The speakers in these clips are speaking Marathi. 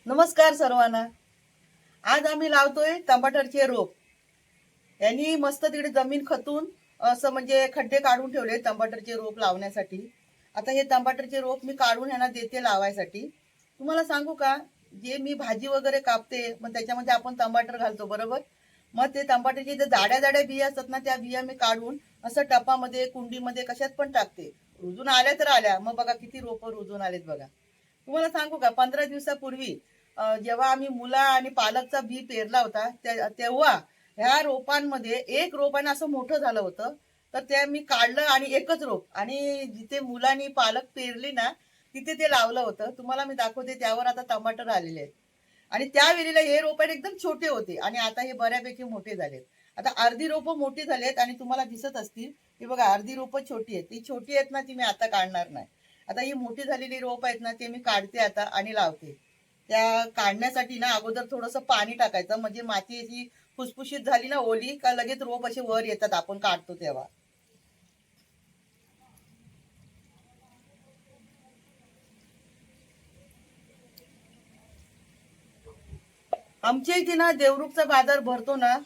नमस्कार सर्वांना. आज आम्ही लावतोय टमाटरचे रोप. यांनी मस्त तिकडे जमीन खतून असं म्हणजे खड्डे काढून ठेवले टमाटरचे रोप लावण्यासाठी. आता हे टमाटरचे रोप मी काढून यांना देते लावायसाठी. तुम्हाला सांगू का, जे मी भाजी वगैरे कापते मग त्याच्यामध्ये आपण टमाटर घालतो बरोबर. मग ते टमाटरचे जे जाड्या जाड्या बिया असतात ना, त्या बिया मी काढून असं टपामध्ये कुंडीमध्ये कशात पण टाकते. रुजून आल्या तर आल्या. मग बघा किती रोप रुजून आलेत बघा. तुम्हाला सांगू का, 15 दिवसापूर्वी जेव्हा आम्ही मुला आणि पालकचा बी पेरला होता तेव्हा ह्या रोपांमध्ये एक रोपाने असं मोठं झालं होतं. तर ते मी काढलं आणि एकच रोप, आणि जिथे मुलांनी पालक पेरली ना तिथे ते लावलं होतं. तुम्हाला मी दाखवते. त्यावर आता टमाटर आलेले आहेत. आणि त्यावेळेला हे रोप एकदम छोटे होते आणि आता हे बऱ्यापैकी मोठे झालेत. आता अर्धी रोपं मोठी झालेत आणि तुम्हाला दिसत असतील की बघा, अर्धी रोपं छोटी आहेत. ती छोटी आहेत ना, ती मी आता काढणार नाही. आता ही मोठी झालेली रोप आहेत ना, ते मी काढते आता आणि लावते. त्या काढण्यासाठी ना अगोदर थोडंसं पाणी टाकायचं, म्हणजे माती अशी फुसफुशीत झाली ना ओली का लगेच रोप असे वर येतात आपण काढतो तेव्हा. आमच्या इथे ना देवरुखचा बाजार भरतो ना,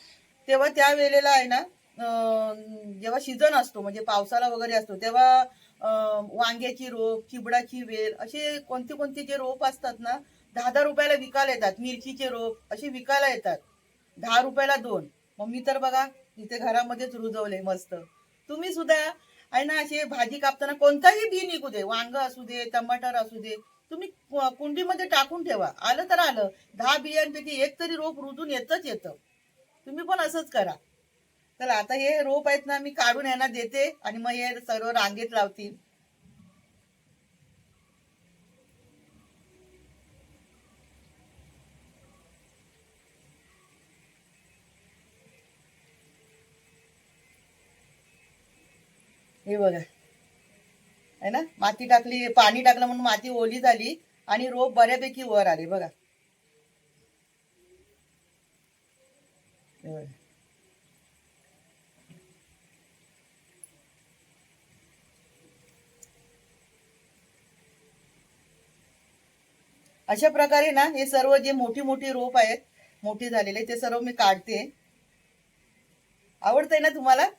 तेव्हा त्या वेळेला आहे ना, जेव्हा सीझन असतो म्हणजे पावसाला वगैरे असतो तेव्हा वांग्याची रोप, चिबडाची वेल, असे कोणते कोणते जे रोप असतात ना, 10-10 रुपयाला विकायला येतात. मिरचीचे रोप असे विकायला येतात, 10 रुपयाला 2. मग मी तर बघा इथे घरामध्येच रुजवले मस्त. तुम्ही सुद्धा आहे ना, असे भाजी कापताना कोणताही बी निघू दे, वांग असू दे, टमाटर असू दे, तुम्ही कुंडीमध्ये टाकून ठेवा. आलं तर आलं, 10 बियांपैकी एक तरी रोप रुजून येतच येतं. तुम्ही पण असंच करा. चला आता हे रोप आहेत ना, मी काढून यांना देते आणि मग हे सर्व रांगेत लावतील. हे बघा, आहे ना, माती टाकली, पाणी टाकलं म्हणून माती ओली झाली आणि रोप बऱ्यापैकी वर आले बघा. हे बघा. अशा प्रकारे ना हे सर्व जे मोठी मोठी रोप आहेत, मोठी झालेले, ते सर्व मी काढते. आवडतंय ना तुम्हाला?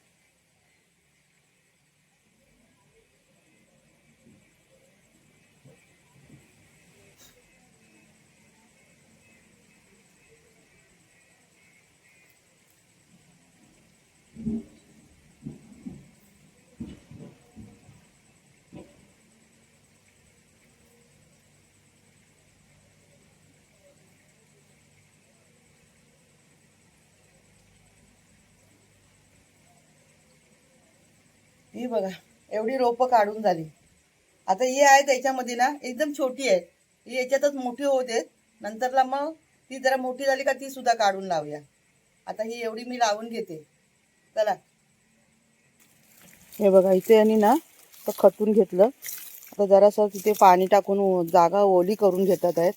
ही बघा, एवढी रोपं काढून झाली. आता ही आहे त्याच्यामध्ये ना एकदम छोटी आहे, ही याच्यातच मोठी होते. नंतरला मग ती जरा मोठी झाली का ती सुद्धा काढून लावूया. आता ही एवढी मी लावून घेते. चला, हे बघा इथे आणि ना तर खतून घेतलं. आता जरासं तिथे पाणी टाकून जागा ओली करून घेतात आहेत.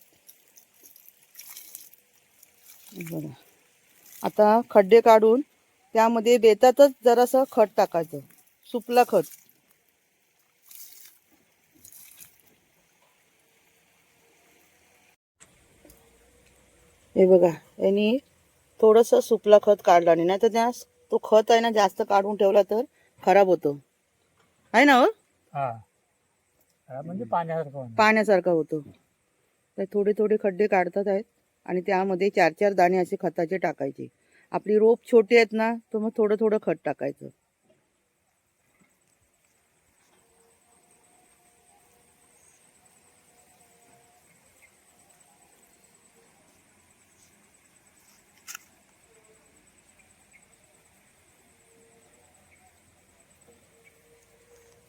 बघा, आता खड्डे काढून त्यामध्ये बेतातच जरासं खत टाकायचं, सुपला खत. हे बघा, यांनी थोडंसं सुपला खत काढलं, आणि नाही तर त्या तो खत आहे ना जास्त काढून ठेवला तर खराब होतो, आहे ना हो? हा म्हणजे पाण्यासारखं पाण्यासारखा होतो. तर थोडे थोडे खड्डे काढतात आहेत आणि त्यामध्ये 4-4 दाणे असे खताचे टाकायचे. आपली रोप छोटी आहेत ना, तर मग थोडं थोडं खत टाकायचं.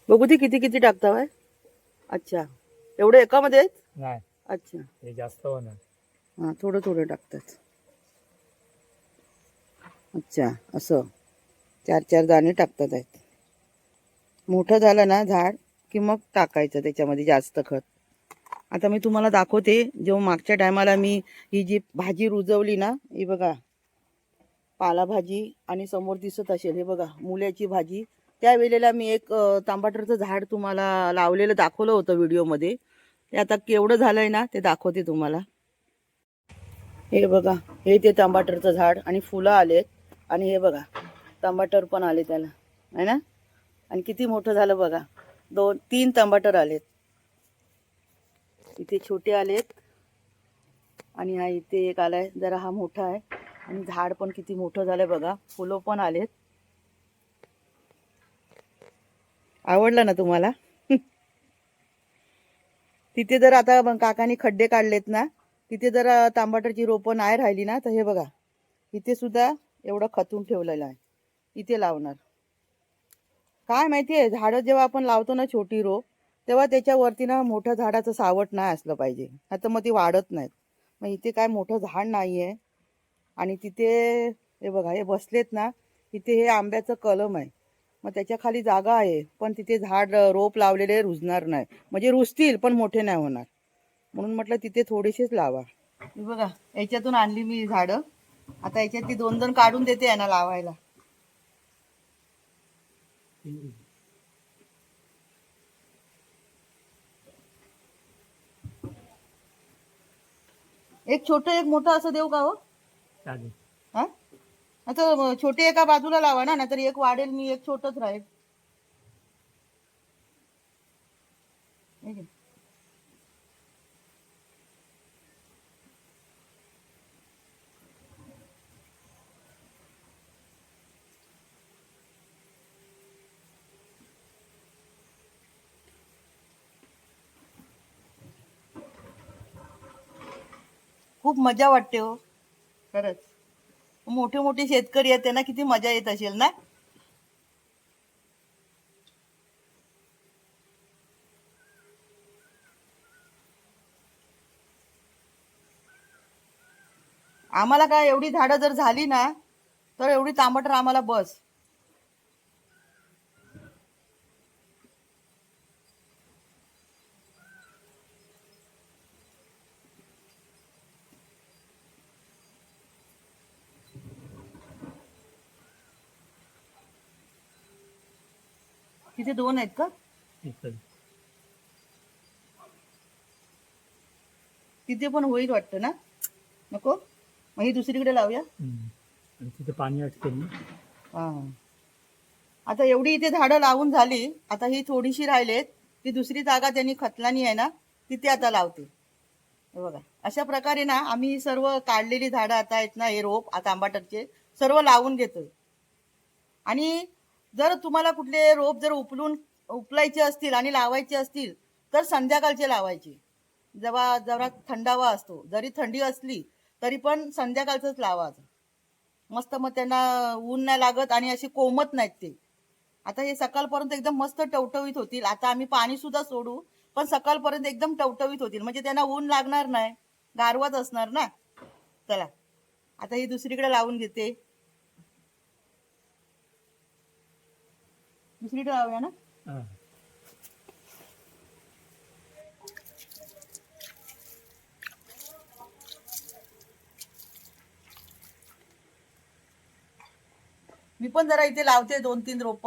बघू ती किती किती टाकता बाय. अच्छा, एवढं एकामध्ये आहेत? नाही, अच्छा, हे जास्त होणार. हां, थोडं थोडं टाकतात. अच्छा, असं 4-4 दाणे टाकतात आहेत. मोठं झालं ना झाड की मग टाकायचं त्याच्यामध्ये जास्त खत. आता मी तुम्हाला दाखवते, जेव्हा मागच्या टायमाला मी ही जी भाजी रुजवली ना, ही बघा पालाभाजी, आणि समोर दिसत असेल हे बघा मुल्याची भाजी. त्यावेळेला मी एक टमाटरचं झाड तुम्हाला लावलेलं दाखवलं होतं व्हिडिओमध्ये. ते आता केवढं झालंय ना ते दाखवते तुम्हाला. हे बघा, हे ते टमाटरचं झाड आणि फुलं आलेत. आणि हे बघा, टमाटर पण आले त्याला, आहे ना. आणि किती मोठं झालं बघा, 2-3 टमाटर आलेत. इथे छोटे आलेत आणि हा इथे एक आलाय, जरा हा मोठा आहे. आणि झाड पण किती मोठं झालंय बघा, फुलं पण आलेत. आवडलं ना तुम्हाला? तिथे जर आता काकांनी खड्डे काढलेत ना, तिथे जर टमाटरची रोपं नाही राहिली ना, तर हे बघा, इथे सुद्धा एवढं खतून ठेवलेलं आहे. इथे लावणार. काय माहितीये, झाडं जेव्हा आपण लावतो ना छोटी रोप, तेव्हा त्याच्यावरती ना मोठ्या झाडाचं सावट नाही असलं पाहिजे, आता मग ती वाढत नाहीत. मग इथे काय मोठं झाड नाहीये. आणि तिथे हे बघा, हे बसलेत ना, तिथे हे आंब्याचं कलम आहे. मग त्याच्या खाली जागा आहे, पण तिथे झाड रोप लावलेले रुजणार नाही. म्हणजे रुजतील पण मोठे नाही होणार. म्हणून म्हटलं तिथे थोडीशीच लावा. हे बघा, याच्यातून आणली मी झाडं. आता याच्यातली 2-2 काढून देते यांना लावायला. एक छोटं एक मोठं असं देऊ का हो? चालेल. हा, आता छोटे एका बाजूला लावा ना, नाहीतर एक वाढेल, मी एक छोटच राहील. हे घे. खूप मजा वाटते हो, खरंच. मोठे मोठे शेतकरी आहेत, त्यांना किती मजा येत असेल ना. आम्हाला काय, एवढी झाडं जर झाली ना, तर एवढी टमाटर आम्हाला बस. तिथे 2 आहेत का? इकडे. तिथे पण होईल वाटतं ना. नको, मग ही दुसरीकडे लावूया. आणि तिथे पाणी अटकेल ना. हा, आता एवढी इथे झाडं लावून झाली. आता ही थोडीशी राहिलेत. ती दुसरी जागा त्यांनी खतलानी आहे ना, तिथे आता लावते. हे बघा, अशा प्रकारे ना आम्ही ही सर्व काढलेली झाडं आता आहेत ना, हे रोप आता टमाटरचे सर्व लावून घेतोय. आणि जर तुम्हाला कुठले रोप जर उपलायचे असतील आणि लावायचे असतील, तर संध्याकाळचे लावायचे, जेव्हा जरा थंडावा असतो. जरी थंडी असली तरी पण संध्याकाळचंच लावायचं. मस्त, मग त्यांना ऊन नाही लागत आणि असे कोमत नाहीत ते. आता हे सकाळपर्यंत एकदम मस्त टवटवीत होतील. आता आम्ही पाणी सुद्धा सोडू, पण सकाळपर्यंत एकदम टवटवीत होतील, म्हणजे त्यांना ऊन लागणार नाही, गारवाच असणार ना. चला, आता ही दुसरीकडे लावून घेते. दुसरीकडे लावूया ना. हा. मी पण जरा इथे लावते 2-3 रोप.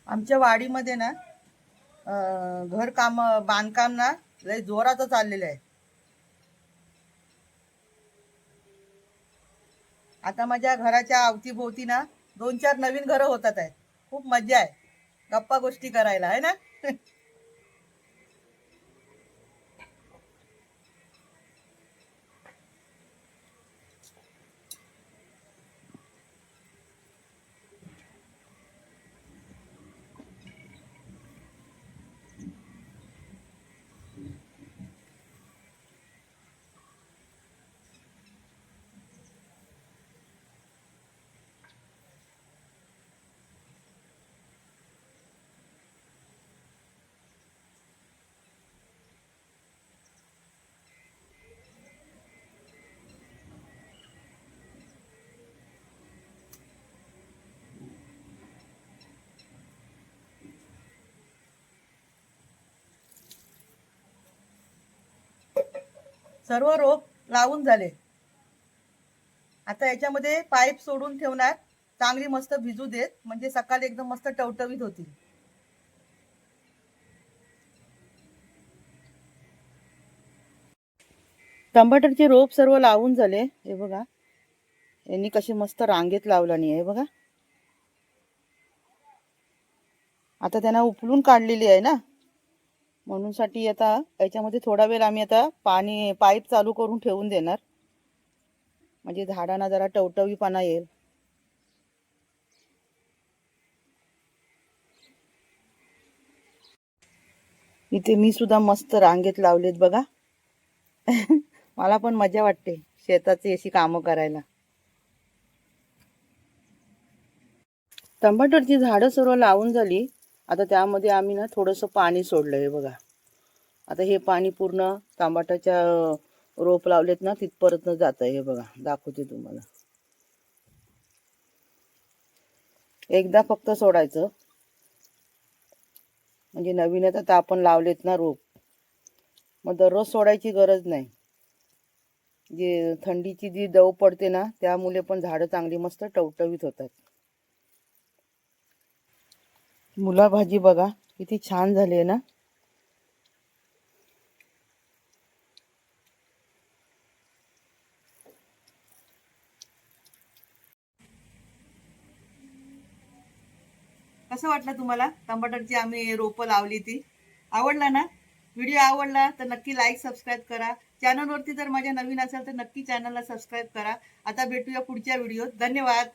आमच्या वाडीमध्ये ना घर काम बांधकाम ना लय जोराचं चाललेलं आहे. आता माझ्या घराच्या अवतीभोवती ना 2-4 नवीन घरं होतात आहेत. खूप मजा आहे गप्पा गोष्टी करायला, आहे ना. सर्व रोप लावून झाले. आता याच्यामध्ये पाईप सोडून ठेवणार, चांगली मस्त भिजू देत, म्हणजे सकाळी एकदम मस्त टवटवीत होतील. टमाटरचे रोप सर्व लावून झाले. हे बघा, यांनी कशी मस्त रांगेत लावलानी आहे बघा. आता त्यांना उपलून काढलेली आहे ना, म्हणून साठी आता याच्यामध्ये थोडा वेळ आम्ही आता पाईप चालू करून ठेवून देणार, म्हणजे झाडांना जरा टवटवीपणा येईल. इथे मी सुद्धा मस्त रांगेत लावलेत बघा. मला पण मजा वाटते शेताची अशी कामं करायला. टमाटरची झाडं सर्व लावून झाली. आता त्यामध्ये आम्ही ना थोडंसं पाणी सोडलंय बघा. आता हे पाणी पूर्ण टमाटरच्या रोप लावलेत ना तिथपर्यंत जात आहे. हे बघा, दाखवते तुम्हाला. एकदा फक्त सोडायचं, म्हणजे नवीनच आता आपण लावलेत ना रोप, मग दररोज सोडायची गरज नाही. जे थंडीची जी दव पडते ना, त्यामुळे पण झाडं चांगली मस्त टवटवीत होतात. मुला भाजी बघा किती छान झाली आहे ना. कसं वाटलं तुम्हाला टमाटरची आम्ही रोपं लावली ती? आवडला ना? व्हिडिओ आवडला तर नक्की लाईक सबस्क्राईब करा. चॅनलवरती जर माझ्या नवीन असेल तर नक्की चॅनलला सबस्क्राईब करा. आता भेटूया पुढच्या व्हिडिओत. धन्यवाद.